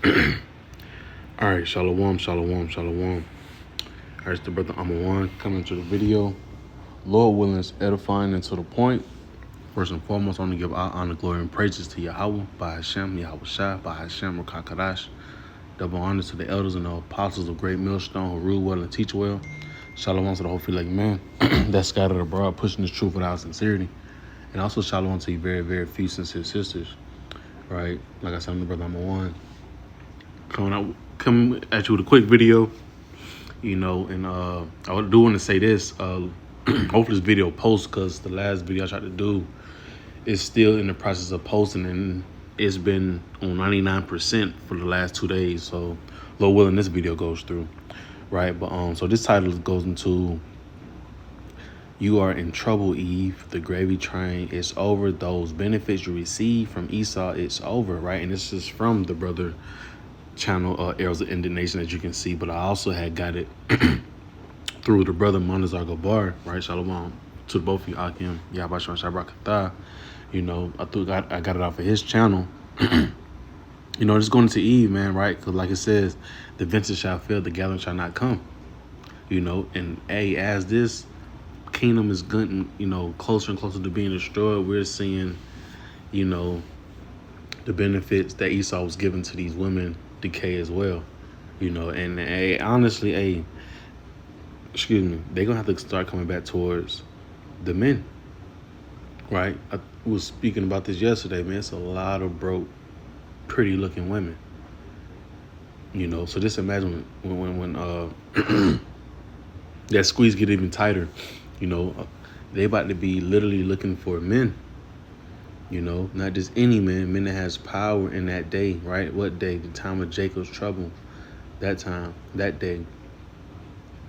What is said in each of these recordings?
All right, shalom, shalom, shalom. All right, it's the brother Amawan coming to the video. Lord willing, it's edifying and to the point. First and foremost, I want to give all honor, glory, and praises to Yahweh, by Hashem, Yahweh Shai, by Hashem, Rakakadash. Double honor to the elders and the apostles of Great Millstone who rule well and teach well. Shalom to the whole like man that's scattered abroad, pushing this truth without sincerity. And also shalom to you very, very few sincere sisters. Right? Like I said, I'm the brother Amawan. Come at you with a quick video, and I do want to say this. Hopefully this video posts, because the last video I tried to do is still in the process of posting, and it's been on 99% for the last 2 days. So, Lord willing, this video goes through, right? But so this title goes into "You Are in Trouble, Eve. The gravy train is over. Those benefits you receive from Esau, it's over," right? And this is from the brother channel, Arrows of Indignation, as you can see. But I also had got it through the brother Monazar Gabar, right? Shalom to both of you, Akim, Yabashon Shabrakatah. I got it off of his channel. Just going to Eve, man, right? Because like it says, the vintage shall fail, the gathering shall not come. And as this kingdom is getting, closer and closer to being destroyed, we're seeing, the benefits that Esau was giving to these women decay as well. And honestly, they're gonna have to start coming back towards the men, right? I was speaking about this yesterday, man. It's a lot of broke, pretty looking women. So just imagine when that squeeze get even tighter, they about to be literally looking for men. Not just any men that has power in that day, right? What day? The time of Jacob's trouble. That time, that day.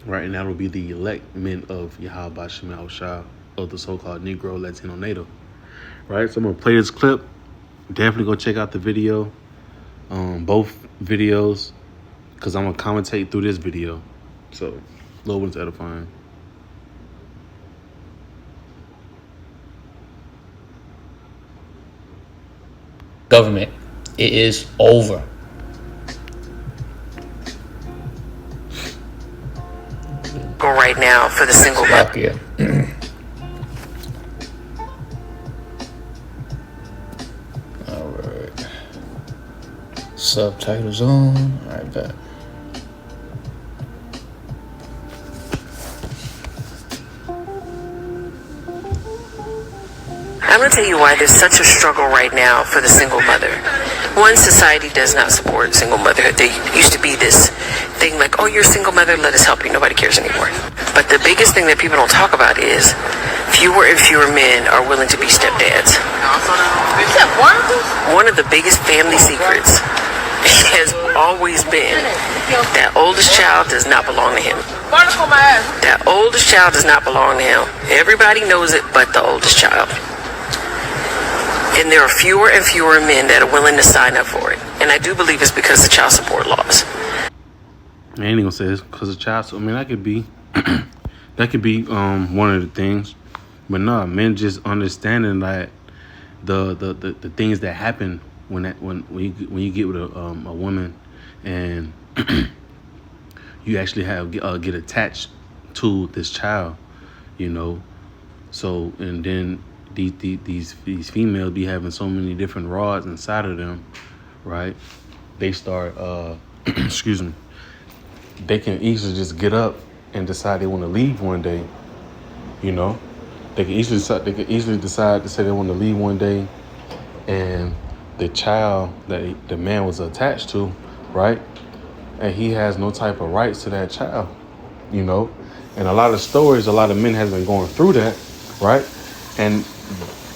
Right, and that'll be the elect men of Yahweh Bashem Yahushua, of the so-called Negro Latino Native. Right, so I'm gonna play this clip. Definitely go check out the video, both videos, because I'm gonna commentate through this video. So, Lord one's edifying. Government, it is over. Right now for the single mother. Yeah. All right. Subtitles on. All right, bet. I'm going to tell you why there's such a struggle right now for the single mother. One, society does not support single motherhood. There used to be this thing like, oh, you're a single mother, let us help you. Nobody cares anymore. But the biggest thing that people don't talk about is fewer and fewer men are willing to be stepdads. One of the biggest family secrets has always been that oldest child does not belong to him. That oldest child does not belong to him. Everybody knows it but the oldest child. And there are fewer and fewer men that are willing to sign up for it. And I do believe it's because of child support laws. I ain't gonna say it's because of child support. I mean, that could be one of the things. But no, men just understanding that the things that happen when you get with a woman, and you actually get attached to this child, So, and then these females be having so many different rods inside of them, right? They start they can easily just get up and decide they want to leave one day. They can easily decide to say they want to leave one day, and the child that the man was attached to, right? And he has no type of rights to that child, And a lot of stories, a lot of men has been going through that, right? And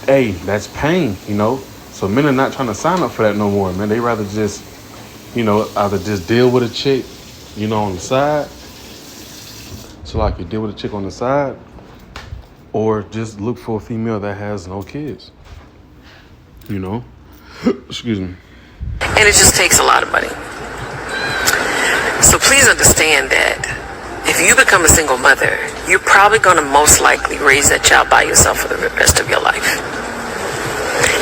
hey, that's pain, So men are not trying to sign up for that no more, man. They rather just, either just deal with a chick, on the side. So like you deal with a chick on the side, or just look for a female that has no kids, Excuse me. And it just takes a lot of money. So please understand that if you become a single mother, you're probably going to most likely raise that child by yourself for the rest of your life.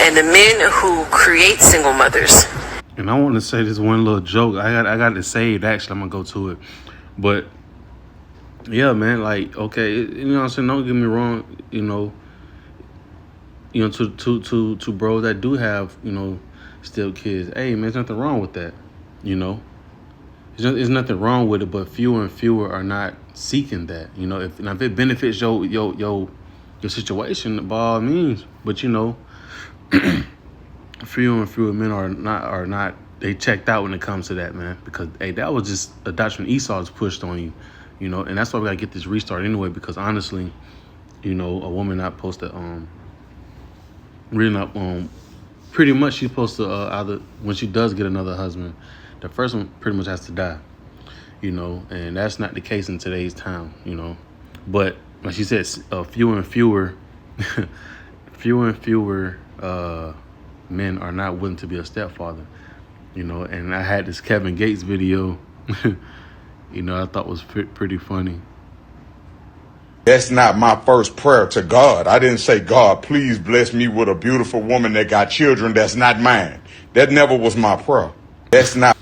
And the men who create single mothers And I want to say this one little joke. I got it saved. Actually, I'm gonna go to it. But yeah, man, like, okay, you know what I'm saying? Don't get me wrong, to bros that do have, still kids. Hey, man, there's nothing wrong with that, you know. There's nothing wrong with it, but fewer and fewer are not seeking that, If it benefits your situation, by all means. But fewer and fewer men are not. They checked out when it comes to that, man, because hey, that was just a doctrine Esau's pushed on you, and that's why we gotta get this restart anyway. Because honestly, a woman not supposed to really not pretty much she's supposed to either when she does get another husband, the first one pretty much has to die, and that's not the case in today's time, But like she said, fewer and fewer, fewer and fewer men are not willing to be a stepfather, And I had this Kevin Gates video, I thought was pretty funny. That's not my first prayer to God. I didn't say, God, please bless me with a beautiful woman that got children that's not mine. That never was my prayer. That's not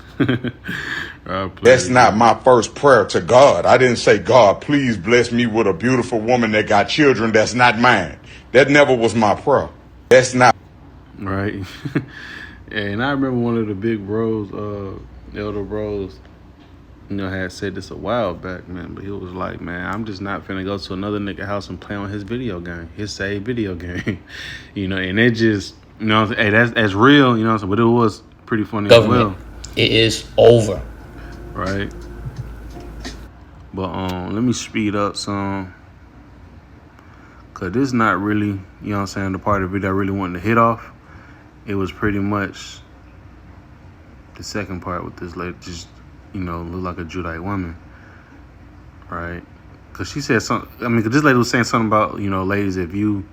my first prayer to God. I didn't say, God, please bless me with a beautiful woman that got children that's not mine. That never was my prayer. That's not. Right. And I remember one of the big bros, elder bros, had said this a while back, man, but he was like, man, I'm just not finna go to another nigga house and play on his video game, his saved video game, and it just, hey, that's real, but it was pretty funny Government, as well. it is over. Right. But let me speed up some, cause this is not really, the part of the video I really wanted to hit off. It was pretty much the second part with this lady, just look like a Judite woman, right? Because she said something. I mean, cause this lady was saying something about, ladies, if you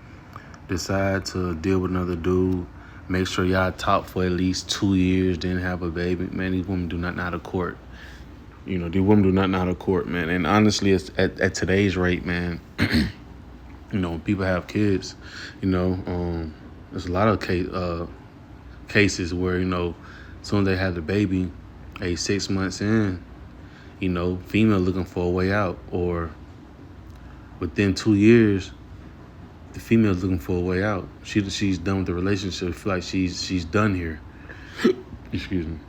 decide to deal with another dude, make sure y'all talk for at least 2 years, then have a baby. Man, these women do not know how to court. These women do not know how to court, man. And honestly, it's at today's rate, man, when people have kids, there's a lot of cases where, as soon as they have the baby, 6 months in, female looking for a way out, or within 2 years, the female's looking for a way out. She's done with the relationship. Feel like she's done here. Excuse me.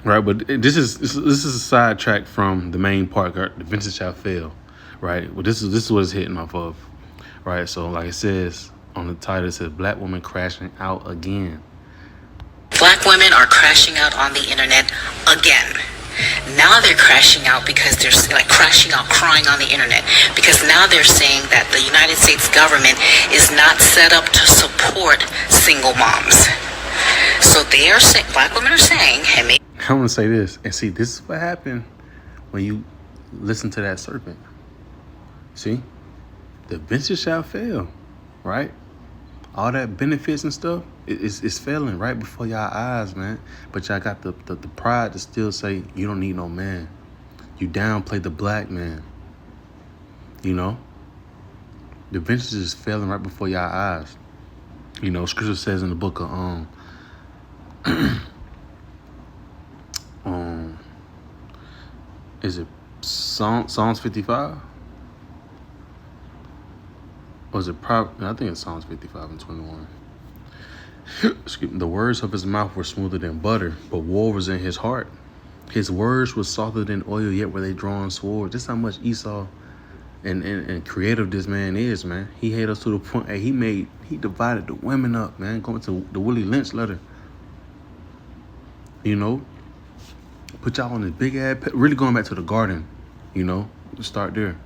Right, but this is a sidetrack from the main part. The vengeance shall fail. Right. Well, this is what it's hitting off of. Right. So, like it says on the title, it says black woman crashing out again. Black women are crashing out on the internet again. Now they're crashing out because they're like crashing out, crying on the internet, because now they're saying that the United States government is not set up to support single moms. So they are saying, black women are saying, hey, I want to say this, and see, this is what happened when you listen to that serpent. See, the venture shall fail, right? All that benefits and stuff, it's failing right before y'all eyes, man. But y'all got the pride to still say you don't need no man. You downplay the black man. The venture is failing right before y'all eyes. Scripture says in the book of is it Psalms 55? Or is it I think it's Psalms 55 and 21. The words of his mouth were smoother than butter, but war was in his heart. His words were softer than oil, yet were they drawn swords. This is how much Esau and creative this man is, man. He hated us to the point, hey, he divided the women up, man. Going to the Willie Lynch letter. Put y'all on this big ass, really going back to the garden, start there.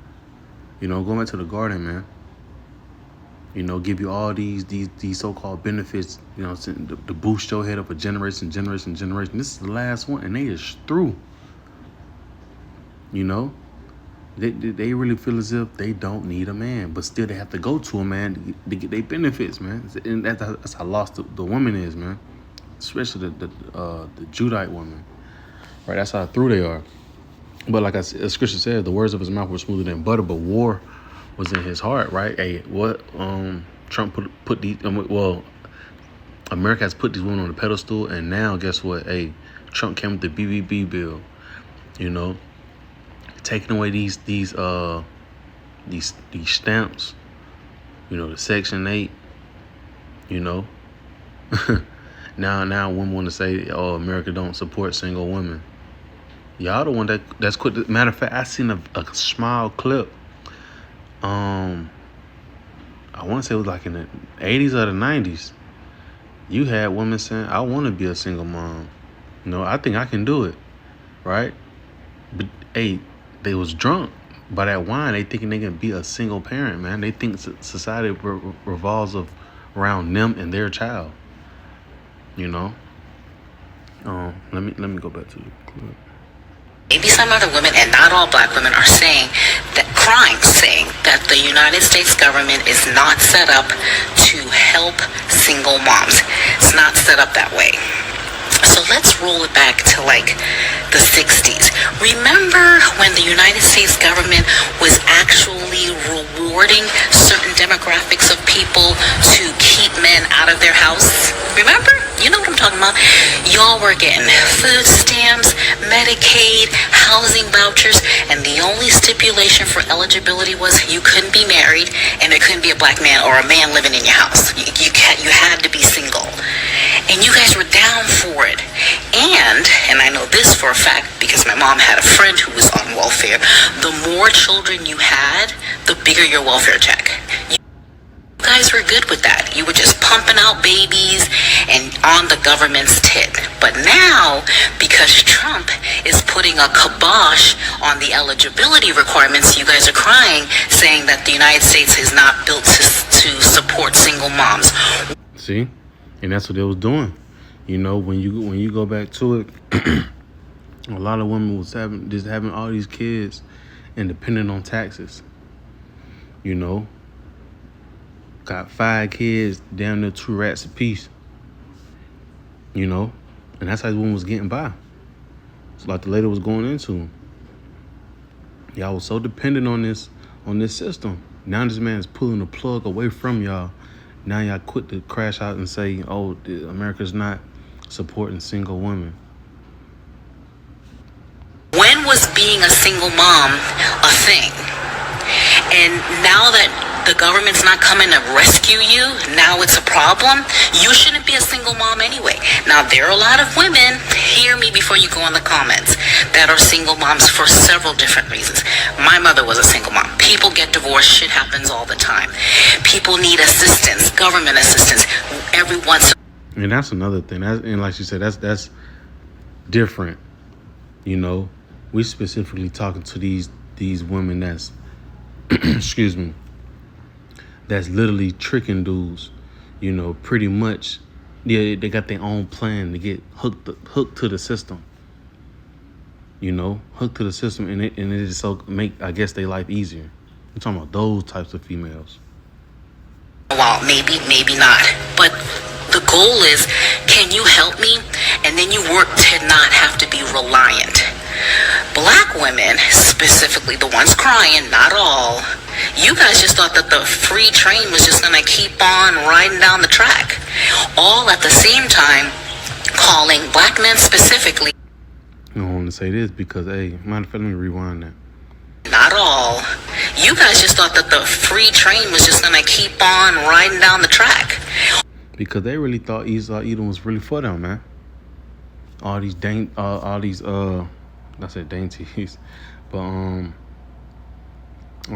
Going back to the garden, man. Give you all these so-called benefits, to boost your head up a generation. This is the last one, and they is through. They really feel as if they don't need a man, but still they have to go to a man to get their benefits, man. And that's how lost the woman is, man. Especially the Judite woman, right? That's how through they are. But like as Scripture said, the words of his mouth were smoother than butter, but war was in his heart, right? Hey, what Trump put these? America has put these women on a pedestal, and now guess what? Hey, Trump came with the BBB bill, you know, taking away these stamps, you know, the Section 8, you know. now women want to say, oh, America don't support single women. Y'all the one that's quick. Matter of fact, I seen a small clip. I want to say it was like in the 80s or the 90s. You had women saying, I want to be a single mom. You know, I think I can do it. Right? But, hey, they was drunk by that wine. They thinking they can be a single parent, man. They think society revolves around them and their child. You know? Let me go back to the clip. Maybe some other women, and not all black women, are saying that the United States government is not set up to help single moms. It's not set up that way. So let's roll it back to like the 60s. Remember when the United States government was actually rewarding certain demographics of people to keep men out of their house? Remember? You know what I'm talking about. Y'all were getting food stamps, Medicaid, housing vouchers, and the only stipulation for eligibility was you couldn't be married and there couldn't be a black man or a man living in your house. You had to be single. And you guys were down for it. And I know this for a fact because my mom had a friend who was on welfare. The more children you had, the bigger your welfare check. You guys were good with that. You were just pumping out babies and on the government's tit. But now, because Trump is putting a kibosh on the eligibility requirements, you guys are crying, saying that the United States is not built to support single moms. See? And that's what they was doing. You know, when you go back to it, a lot of women was having all these kids and depending on taxes. You know, got 5 kids, down to 2 rats a piece. You know, and that's how this woman was getting by. It's like the lady was going into. Y'all was so dependent on this system. Now this man is pulling the plug away from y'all. Now y'all quit to crash out and say, oh, America's not supporting single women. When was being a single mom a thing? And now that the government's not coming to rescue you, now it's a problem? You shouldn't be a single mom anyway. Now, there are a lot of women, hear me before you go in the comments, that are single moms for several different reasons. My mother was a single mom. People get divorced. Shit happens all the time. People need assistance, government assistance, every once. And that's another thing. And like she said, that's different. You know, we specifically talking to these women that's, excuse me, that's literally tricking dudes. You know, pretty much, yeah, they got their own plan to get hooked to the system. You know, hooked to the system, and it is so make, I guess, their life easier. I'm talking about those types of females. Well, maybe not. But the goal is, can you help me? And then you work to not have to be reliant. Black women, specifically the ones crying, not all, you guys just thought that the free train was just going to keep on riding down the track. All at the same time calling black men specifically. I want to say this because, hey, matter of fact, let me rewind that. Not all. You guys just thought that the free train was just going to keep on riding down the track. Because they really thought Esau Edom was really for them, man. All these I said dainties, but all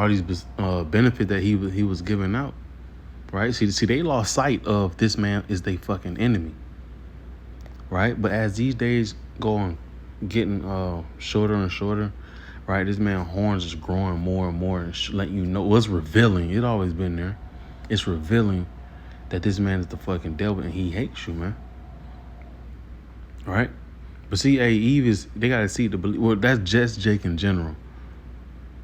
these benefit that he was giving out, right? See, they lost sight of this man is their fucking enemy, right? But as these days go on, getting shorter and shorter, right? This man's horns is growing more and more, and letting you know what's revealing. It always been there. It's revealing that this man is the fucking devil and he hates you, man. Right? But see, hey, Eve is, they gotta see the belief. Well, that's just Jake in general.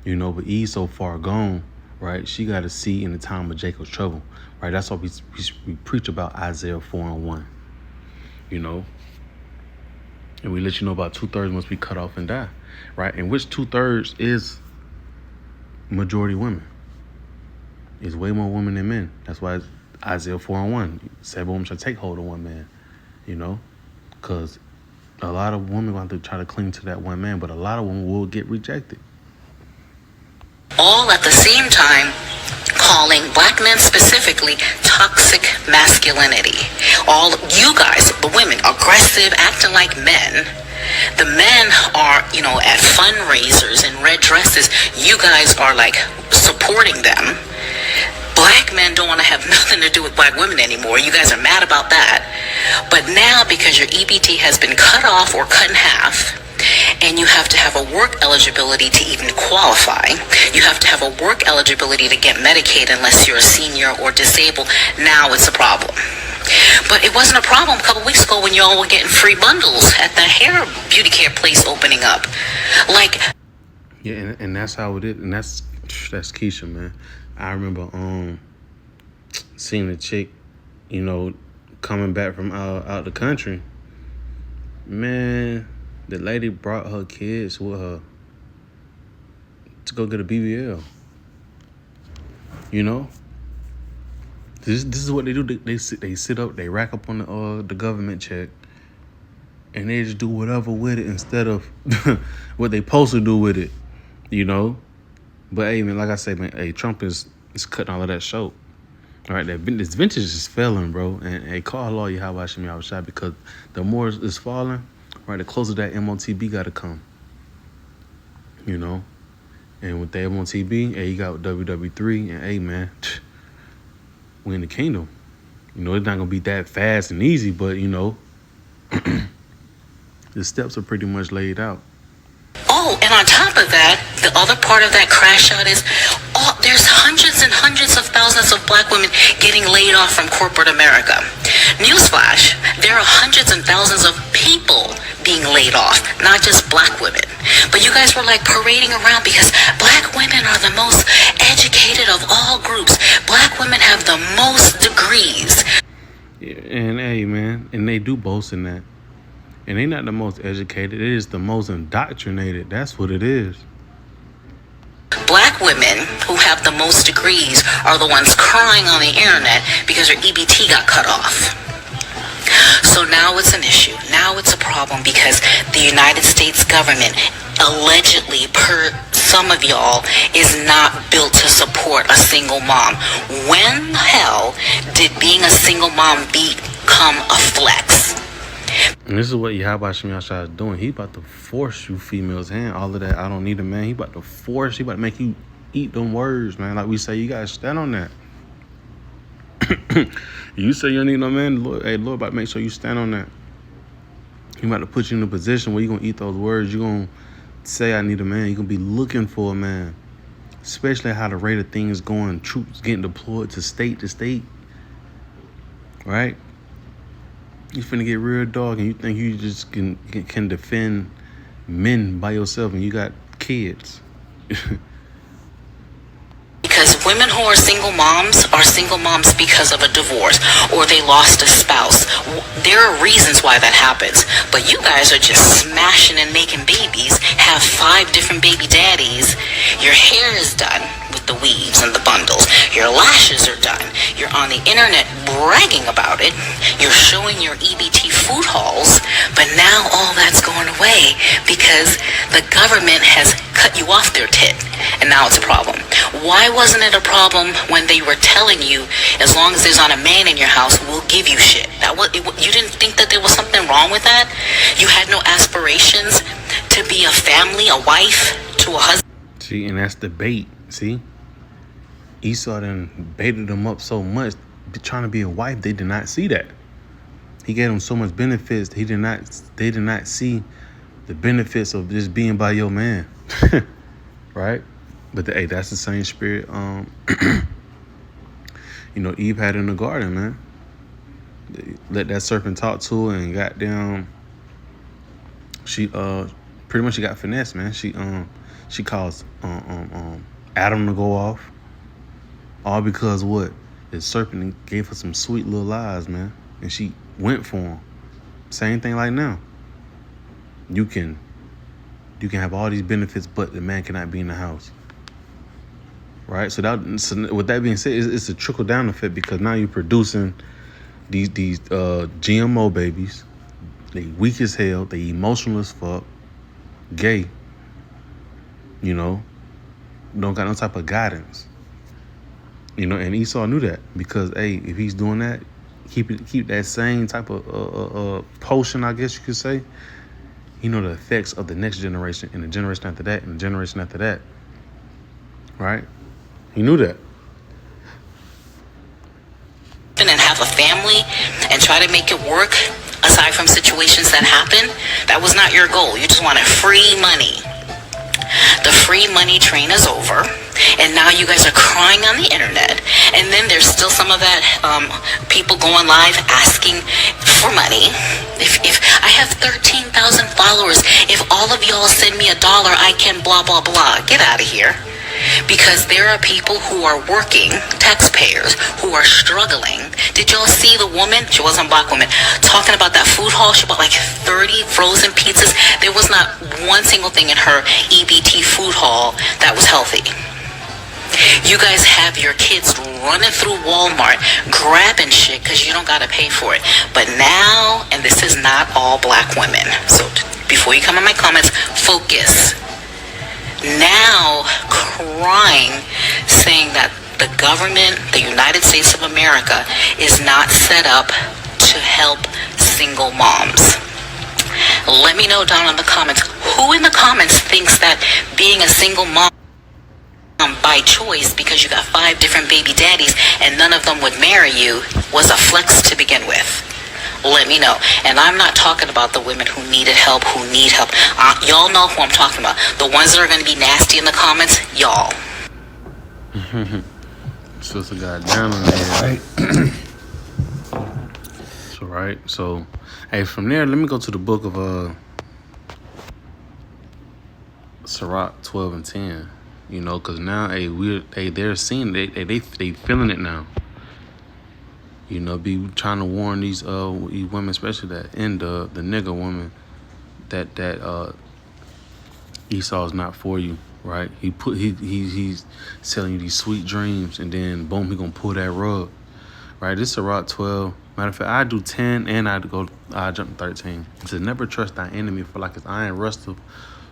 You know, but Eve so far gone, right? She gotta see in the time of Jacob's trouble, right? That's why we preach about Isaiah 4:1. You know, and we let you know about 2/3 must be cut off and die, right? And which 2/3 is majority women. It's way more women than men. That's why Isaiah 4:1. Said woman shall take hold of one man. You know, because a lot of women want to try to cling to that one man, but a lot of women will get rejected. All at the same time calling black men specifically toxic masculinity. All you guys, the women, aggressive, acting like men. The men are, at fundraisers in red dresses. You guys are like supporting them. Black men don't want to have nothing to do with black women anymore. You guys are mad about that. But now, because your EBT has been cut off or cut in half, and you have to have a work eligibility to even qualify. You have to have a work eligibility to get Medicaid unless you're a senior or disabled. Now it's a problem. But it wasn't a problem a couple weeks ago when y'all were getting free bundles at the hair beauty care place opening up. Yeah, and that's how it is. And that's Keisha, man. I remember seeing a chick, coming back from out the country. Man, the lady brought her kids with her to go get a BBL. This is what they do. They sit up, they rack up on the government check, and they just do whatever with it instead of what they supposed to do with it. But hey, man, like I say, man, hey, Trump is cutting all of that short. All right, this vintage is failing, bro. And hey, call lawyer how I should shot, because the more it's falling, right, the closer that MOTB got to come. And with the MOTB, hey, you got WW3, and hey, man, we in the kingdom. It's not gonna be that fast and easy, but the steps are pretty much laid out. Oh, and on top of that, the other part of that crash out is, there's hundreds and hundreds of thousands of black women getting laid off from corporate America. Newsflash, there are hundreds and thousands of people being laid off, not just black women. But you guys were like parading around because black women are the most educated of all groups. Black women have the most degrees. Yeah, and hey, man, and they do boast in that. And they're not the most educated. It is the most indoctrinated. That's what it is. Black women who have the most degrees are the ones crying on the internet because their EBT got cut off. So now it's an issue. Now it's a problem because the United States government, allegedly, per some of y'all, is not built to support a single mom. When the hell did being a single mom become a flex? And this is what Yahweh Shem Yahshua is doing. He about to force you females hand all of that. I don't need a man. He about to make you eat them words, man. Like we say, you gotta stand on that. You say you don't need no man, Lord about to make sure you stand on that. He about to put you in a position where you're gonna eat those words. You're gonna say I need a man. You're gonna be looking for a man. Especially how the rate of things going, troops getting deployed to state. Right? You finna get real dog, and you think you just can defend men by yourself, and you got kids. Because women who are single moms because of a divorce or they lost a spouse. There are reasons why that happens. But you guys are just smashing and making babies, have 5 different baby daddies. Your hair is done with the weaves and the bundles. Your lashes are done. You're on the internet bragging about it. You're showing your EBT food hauls. But now all that's going away because the government has cut you off their tit. And now it's a problem. Why wasn't it a problem when they were telling you, as long as there's not a man in your house, we'll give you shit? You didn't think that there was something wrong with that? You had no aspirations to be a family, a wife, to a husband? See, and that's the bait. See? Esau done baited them up so much, trying to be a wife, they did not see that. He gave them so much benefits, they did not see the benefits of just being by your man. Right? But hey, that's the same spirit Eve had in the garden, man. Let that serpent talk to her, and goddamn, she pretty much she got finesse, man. She caused Adam to go off, all because what? The serpent gave her some sweet little lies, man, and she went for him. Same thing like now. You can have all these benefits, but the man cannot be in the house. right? So with that being said, it's a trickle down effect because now you're producing these GMO babies. They weak as hell. They emotional as fuck. Gay. You know, don't got no type of guidance. You know, and Esau knew that because, hey, if he's doing that, keep that same type of potion, I guess you could say. He know the effects of the next generation and the generation after that and the generation after that. Right? He knew that. And have a family and try to make it work aside from situations that happen, that was not your goal. You just wanted free money. The free money train is over, and now you guys are crying on the internet. And then there's still some of that people going live asking for money. If I have 13,000 followers, if all of y'all send me $1, I can blah blah blah. Get out of here. Because there are people who are working, taxpayers, who are struggling. Did y'all see the woman? She wasn't a black woman. Talking about that food haul. She bought like 30 frozen pizzas. There was not one single thing in her EBT food haul that was healthy. You guys have your kids running through Walmart, grabbing shit because you don't got to pay for it. But now, and this is not all black women. So before you come in my comments, focus. Now crying, saying that the government, the United States of America, is not set up to help single moms. Let me know down in the comments, who in the comments thinks that being a single mom by choice because you got 5 different baby daddies and none of them would marry you was a flex to begin with? Let me know. And I'm not talking about the women who needed help, who need help. Y'all know who I'm talking about. The ones that are going to be nasty in the comments, y'all. Sister got down on there, right? So, hey, from there, let me go to the book of Sirach 12 and 10. You know, because now, hey, they're seeing it. They feeling it now. You know, be trying to warn these women, especially that the nigga woman, that Esau's not for you, right? He's selling you these sweet dreams, and then boom, he gonna pull that rug, right? This is Sirach 12. Matter of fact, I do 10 and I jump to 13. It says, never trust thy enemy, for like his iron rusteth,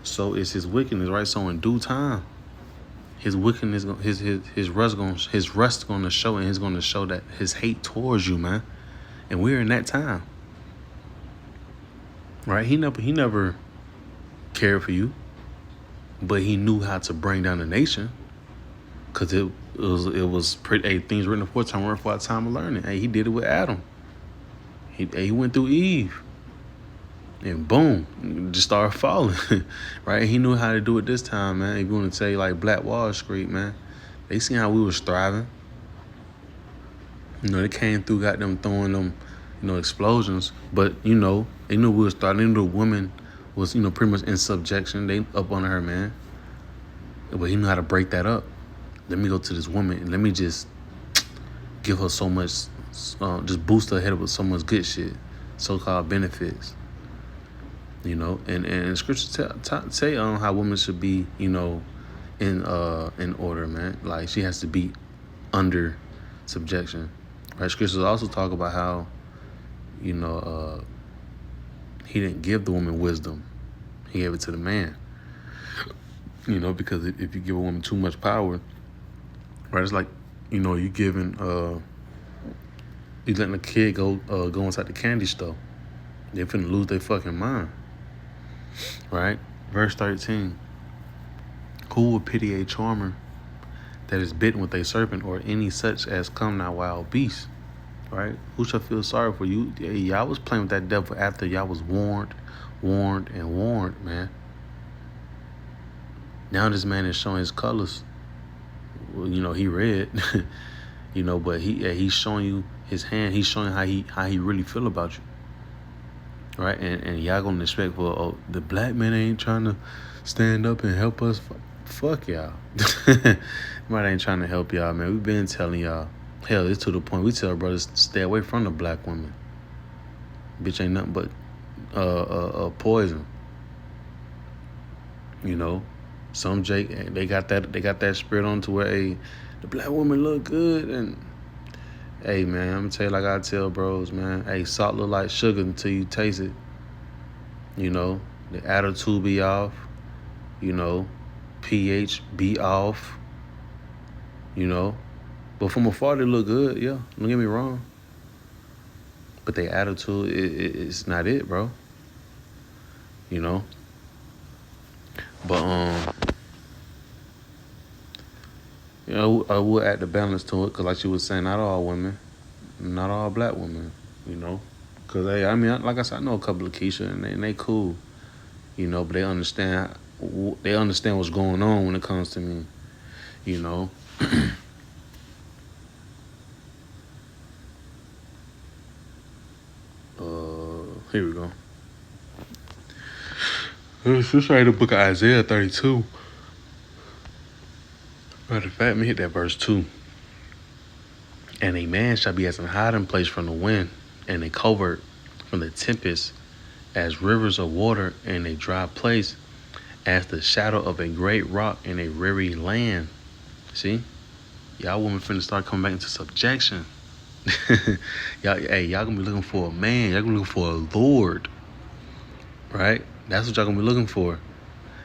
so is his wickedness, right? So in due time, his wickedness, his rust gonna show, and he's gonna show that his hate towards you, man. And we're in that time, right? He never cared for you, but he knew how to bring down the nation, cause it was pretty. Hey, things written before time, written for our time of learning. Hey, he did it with Adam. He went through Eve, and boom, just started falling, right? He knew how to do it this time, man. If you want to say like Black Wall Street, man, they seen how we was thriving. You know, they came through, got them throwing them, explosions. But, they knew we was thriving. They knew the woman was, pretty much in subjection. They up on her, man. But he knew how to break that up. Let me go to this woman and let me just give her so much, just boost her head up with so much good shit, so-called benefits. And scriptures say how women should be, in order, man. Like, she has to be under subjection, right? Scriptures also talk about how, he didn't give the woman wisdom; he gave it to the man. Because if you give a woman too much power, right? It's like, you giving, you letting a kid go inside the candy store. They finna lose their fucking mind. Right? Verse 13. Who will pity a charmer that is bitten with a serpent, or any such as come now wild beasts? Right? Who shall feel sorry for you? Y'all was playing with that devil after y'all was warned, man. Now this man is showing his colors. Well, he red, but he's showing you his hand. He's showing how he really feel about you. Right, and y'all gonna expect for the black man ain't trying to stand up and help us. Fuck y'all. Nobody ain't trying to help y'all, man. We've been telling y'all. Hell, it's to the point we tell brothers to stay away from the black women. Bitch ain't nothing but poison. Some Jake, they got that spirit on to where the black woman look good. And hey man, I'm gonna tell you like I tell bros, man. Hey, salt look like sugar until you taste it. You know, the attitude be off. You know, pH be off. You know, but from afar they look good. Yeah, don't get me wrong. But their attitude, it's not it, bro. You know. But you know, I would add the balance to it, cause like you was saying, not all women, not all black women. You know, cause hey, I mean, like I said, I know a couple of Keisha, and they cool. You know, but they understand what's going on when it comes to me. You know. Here we go. This right in the book of Isaiah 32. Matter of fact, let me hit that verse 2. And a man shall be as an hiding place from the wind, and a covert from the tempest, as rivers of water in a dry place, as the shadow of a great rock in a weary land. See? Y'all women finna start coming back into subjection. y'all gonna be looking for a man. Y'all gonna be looking for a Lord. Right? That's what y'all gonna be looking for.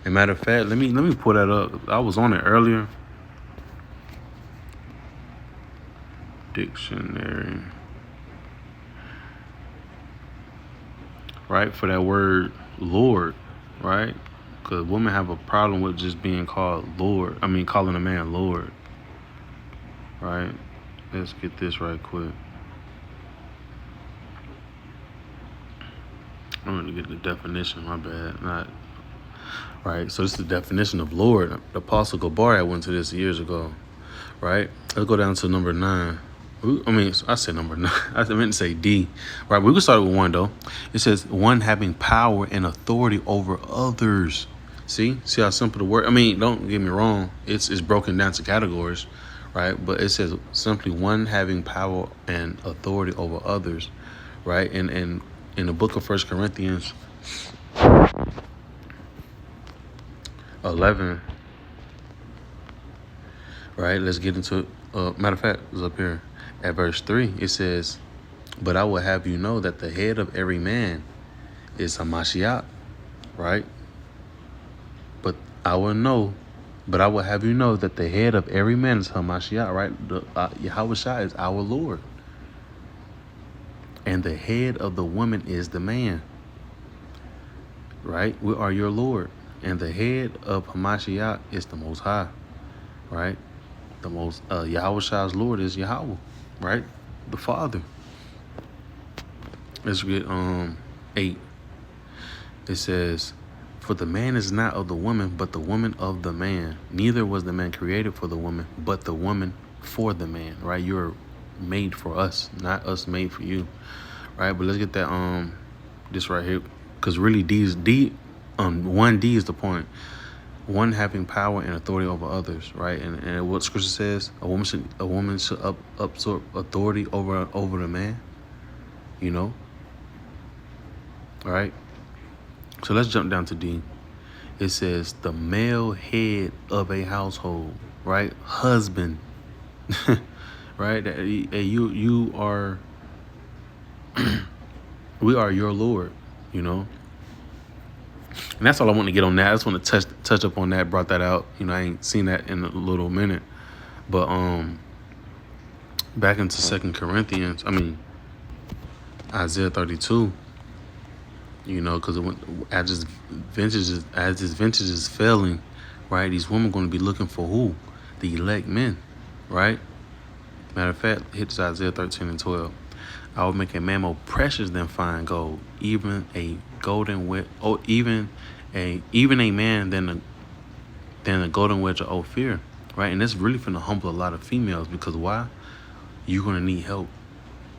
And matter of fact, let me pull that up. I was on it earlier. Dictionary. Right? For that word Lord, right? Because women have a problem with just being called Lord. I mean, calling a man Lord. Right? Let's get this right quick. I'm going to get the definition, my bad. Not right. So this is the definition of Lord. The Apostle Gabar went to this years ago. Right? Let's go down to number 9. I said number 9. I meant to say D. Right? We can start with 1 though. It says one having power and authority over others. See how simple the word. I mean, don't get me wrong. It's broken down to categories. Right? But it says simply one having power and authority over others. Right? And in the book of 1 Corinthians 11, right? Let's get into it. Matter of fact, it's up here at verse 3. It says, "But I will have you know that the head of every man is Hamashiach," right? But I will have you know that the head of every man is Hamashiach, right? Yahweh Shai is our Lord. And the head of the woman is the man. Right? We are your Lord. And the head of Hamashiach is the Most High. Right? The most Yahweh Shai's Lord is Yahweh. Right? The Father. Let's get 8. It says, "For the man is not of the woman, but the woman of the man. Neither was the man created for the woman, but the woman for the man." Right? You're made for us, not us made for you. Right? But let's get that this right here, because really 1D is the point. One having power and authority over others, right? And what scripture says, a woman should absorb authority over the man. You know? All right? So let's jump down to D. It says the male head of a household, right? Husband. Right? You are we are your Lord, you know. And that's all I want to get on that. I just want to touch up on that, brought that out. You know, I ain't seen that in a little minute. But back into 2 Corinthians, Isaiah 32. You know, because as this vintage is failing, right? These women going to be looking for who? The elect men, right? Matter of fact, hit this Isaiah 13 and 12. "I will make a man more precious than fine gold, even a man than a golden wedge of Ophir." Right? And that's really finna humble a lot of females, because why? You're gonna need help.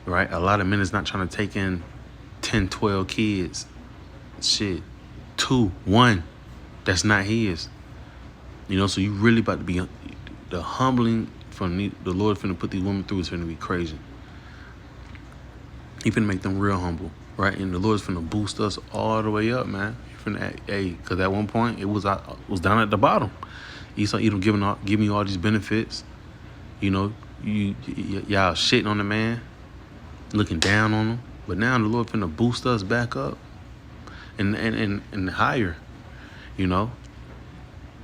Right? A lot of men is not trying to take in 10, 12 kids. Shit. 2, 1. That's not his. You know, so you really about to be the humbling from the Lord finna put these women through is finna be crazy. He finna make them real humble. right? And the Lord's finna boost us all the way up, man. Because at one point it was down at the bottom. Esau Edom giving you all these benefits. You know, y'all shitting on the man, looking down on him. But now the Lord finna boost us back up and higher. You know,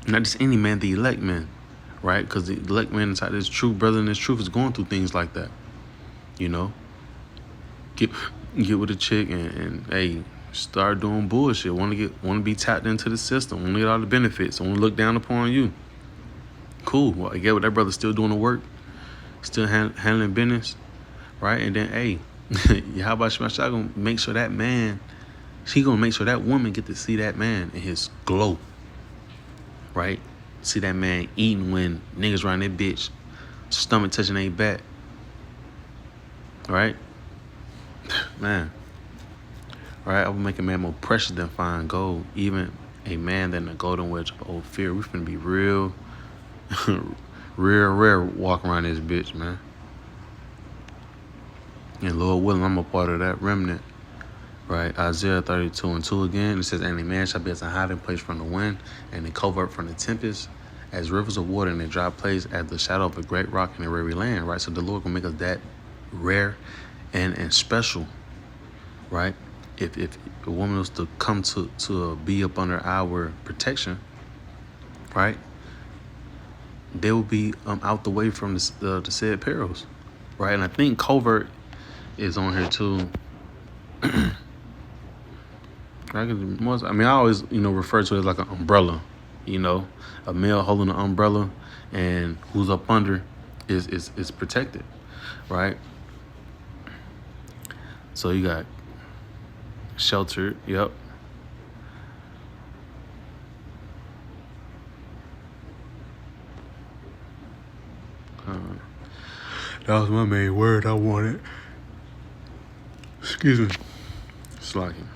not just any man, the elect man, right? Because the elect man inside this true brother in this truth is going through things like that. You know, get with a chick and hey, start doing bullshit. Want to be tapped into the system. Want to get all the benefits. Want to look down upon you. Cool. Well, I get what that brother's still doing the work, still handling business, right? And then hey, how about Shema gonna make sure that man, she gonna make sure that woman get to see that man in his glow, right? See that man eating when niggas around that bitch, stomach touching their back, right? Man, right? I will make a man more precious than fine gold, even a man than a golden wedge of old fear. We finna be real rare walking around this bitch, man. And Lord willing, I'm a part of that remnant. Right? Isaiah 32:2 again. It says, and a man shall be as a hiding place from the wind, and a covert from the tempest, as rivers of water in a dry place, as the shadow of a great rock in a weary land. Right? So the Lord will make us that rare and special. Right? If a woman was to come to be up under our protection, right? They will be out the way from the said perils, right? And I think covert is on here too. I always, refer to it as like an umbrella, a male holding an umbrella and who's up under is protected, right? So you got sheltered, yep. That was my main word I wanted. Excuse me. Slacking.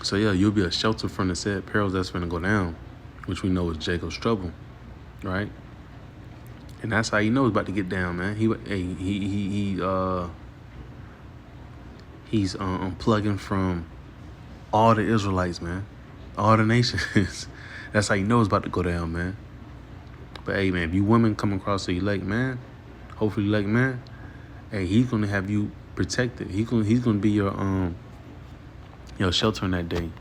So yeah, you'll be a shelter from the said perils that's finna go down, which we know is Jacob's trouble, right? And that's how you know it's about to get down, man. He's unplugging from all the Israelites, man, all the nations. That's how you know it's about to go down, man. But hey, man, if you women come across the elect man, hopefully elect man, hey, he's gonna have you protected. He's gonna be your shelter in that day.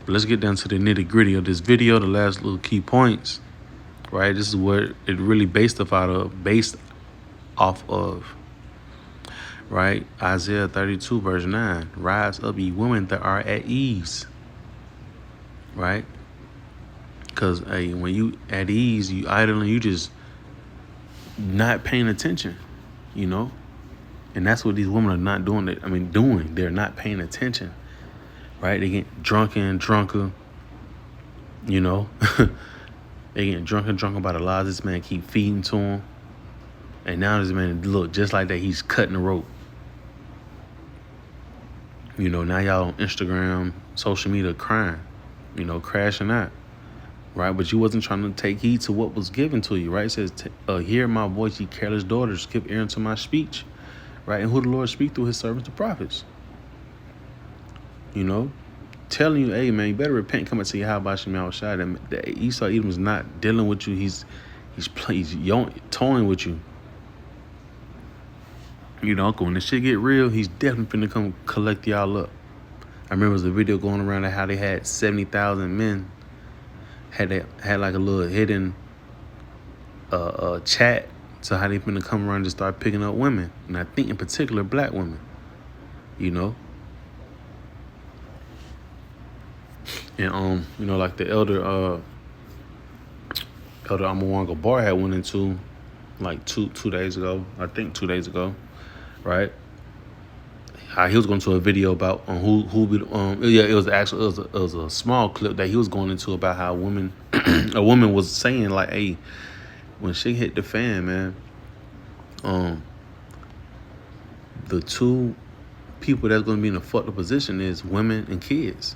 But let's get down to the nitty gritty of this video. The last little key points, right? This is what it really based off of, right? Isaiah 32 verse 9. Rise up, ye women that are at ease, right? Because hey, when you at ease, you idle and you just not paying attention, and that's what these women are not doing. They're not paying attention, right? They get drunker and drunker, they get drunker by the lies this man keep feeding to them. And now this man look just like that. He's cutting the rope. Now y'all on Instagram, social media crying, crashing out, right? But you wasn't trying to take heed to what was given to you, right? It says, hear my voice, ye careless daughters, give ear unto my speech, right? And who the Lord speak through his servants, the prophets, telling you, hey, man, you better repent, come and see how about Shem outside. And Esau Edom is not dealing with you. He's toying with you. When this shit get real, he's definitely finna come collect y'all up. I remember there was a video going around of how they had 70,000 men had like a little hidden chat to how they finna come around and just start picking up women, and I think in particular black women, and like the elder Amawanga Bar had went into like two days ago, I think 2 days ago, right? How he was going to a video about it was a small clip that he was going into about how a woman was saying like, hey, when shit hit the fan, man, the two people that's going to be in a fucked up position is women and kids,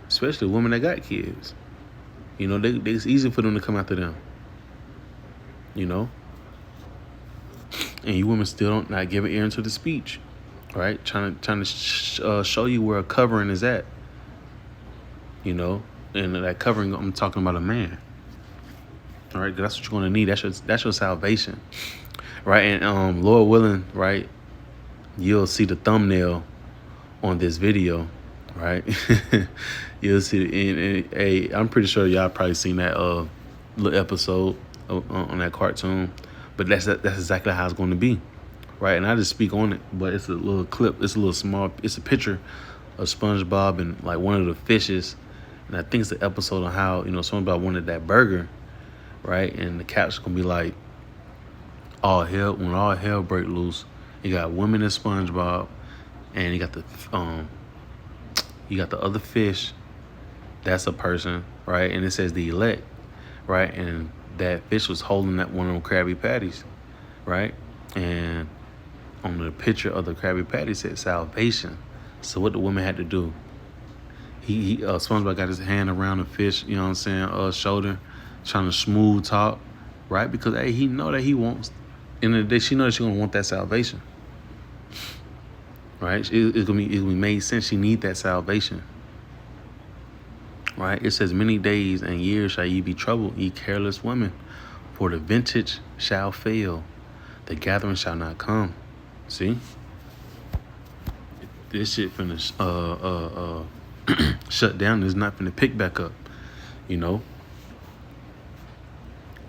especially women that got kids. It's easy for them to come after them, and you women still not giving ear to the speech. right? Trying to show you where a covering is at, you know, and that covering, I'm talking about a man. All right, that's what you're gonna need. That's your salvation, right? And Lord willing, right, you'll see the thumbnail on this video, right? You'll see, and I'm pretty sure y'all probably seen that little episode on that cartoon, but that's exactly how it's going to be, right? And I just speak on it, but it's a little clip. It's a little small. It's a picture of SpongeBob and like one of the fishes, and I think it's the episode on how SpongeBob wanted that burger, right? And the caption gonna be like, when all hell break loose, you got women in SpongeBob, and you got the other fish. That's a person, right? And it says the elect, right? And that fish was holding that one of them Krabby Patties, right? And on the picture of the Krabby Patty said salvation. So what the woman had to do? SpongeBob got his hand around the fish, you know what I'm saying, shoulder, trying to smooth talk, right? Because he know that he wants. In the day, she knows she's gonna want that salvation, right? It's gonna be made sense. She need that salvation, right? It says, many days and years shall ye be troubled, ye careless women, for the vintage shall fail, the gathering shall not come. See, this shit finna shut down. It's not finna pick back up,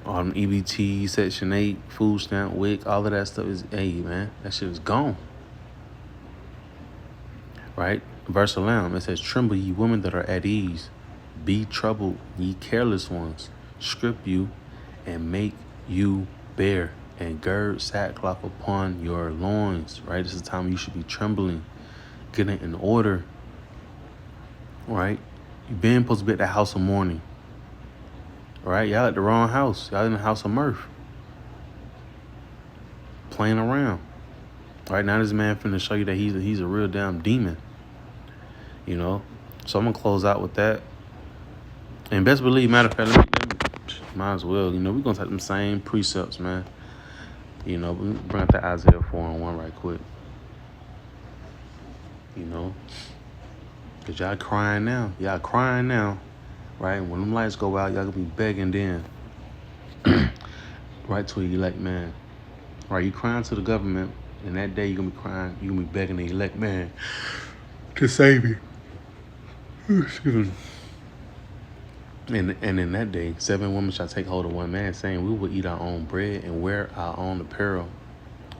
All them EBT, Section 8, food stamp, WIC, all of that stuff is, man, that shit is gone. Right? Verse 11, it says, tremble ye women that are at ease. Be troubled, ye careless ones. Scrip you and make you bare, and gird sackcloth upon your loins. Right? This is the time you should be trembling, getting in order. Right? You've been supposed to be at the house of mourning. Right? Y'all at the wrong house. Y'all in the house of mirth. Playing around. Right now, this man finna show you that he's a real damn demon. So I'm gonna close out with that. And best believe, matter of fact, might as well. We're gonna take them same precepts, man. We bring up the Isaiah 4:1 right quick. Cause y'all crying now. Right? When them lights go out, y'all gonna be begging then. Right to the elect man. Right? You crying to the government, and that day you're gonna be crying, you're gonna be begging the elect man to save you. Excuse me. And in that day, 7 women shall take hold of one man, saying, we will eat our own bread and wear our own apparel.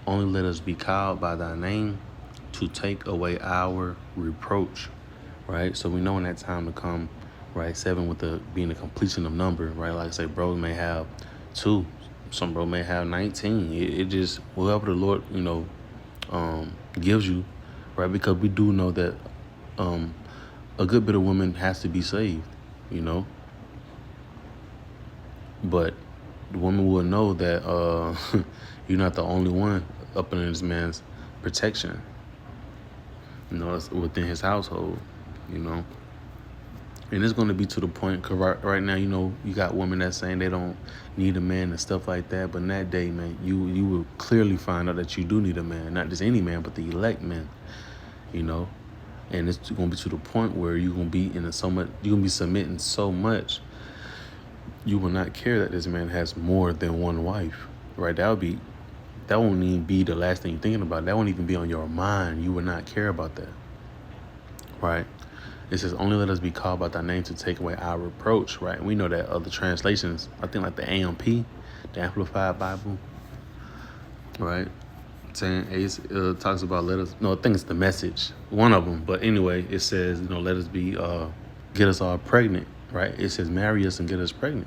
Only let us be called by thy name to take away our reproach. Right? So we know in that time to come, right? 7 with being the completion of number, right? Like I say, bros may have 2, some bro may have 19. It just, whatever the Lord, gives you, right? Because we do know that a good bit of women has to be saved, But the woman will know that you're not the only one up under this man's protection. It's within his household, And it's going to be to the point, because right now, you got women that's saying they don't need a man and stuff like that. But in that day, man, you will clearly find out that you do need a man. Not just any man, but the elect men, And it's going to be to the point where you're going to be you're going to be submitting so much, you will not care that this man has more than one wife, right? That won't even be the last thing you're thinking about. That won't even be on your mind. You will not care about that, right? It says, only let us be called by thy name to take away our reproach, right? And we know that other translations, I think like the AMP, the Amplified Bible, right? Saying it talks about I think it's the Message, one of them. But anyway, it says, let us be, get us all pregnant, right? It says marry us and get us pregnant,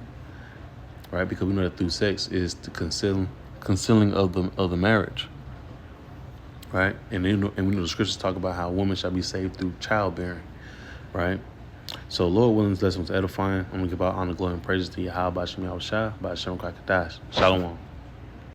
right? Because we know that through sex is the concealing of the marriage, right? And we know the scriptures talk about how women shall be saved through childbearing. Right? So, Lord willing, this lesson was edifying. I'm going to give all honor, glory, and praises to Yahweh, Ba'Shem Yahushua, Ba'Shem Kakadash. Shalom.